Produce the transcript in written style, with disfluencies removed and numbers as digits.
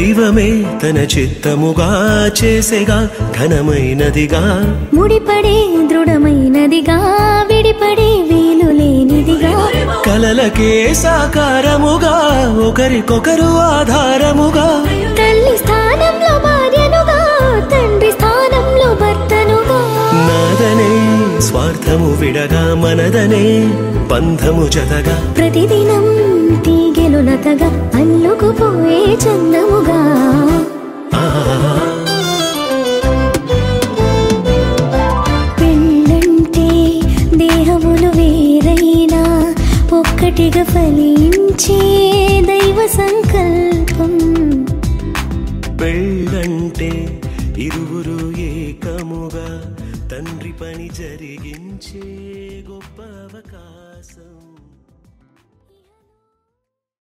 దైవమే తన చిత్తముగా చేసేగా ఘనమైనదిగా ముడిపడే దృఢమైనదిగా విడిపడే వీలు లేనిదిగా కలలకే సాకారముగా ఒకరికొకరు ఆధారముగా తల్లి స్థానంలో భార్యనుగా తండ్రి స్థానంలో భర్తనుగా నాదనే స్వార్థము విడగా మనదనే బంధము జతగా ప్రతిదినం తీగెలు లతగా అల్లుకుపోయే చందముగా పెళ్ళంటే దేహములు వేరైనా ఒక్కటిగా ఫలించే దైవ సంకల్పం పెళ్ళంటే ఇరువురు ఏకముగా తండ్రి పని జరిగించే గొప్ప అవకాశం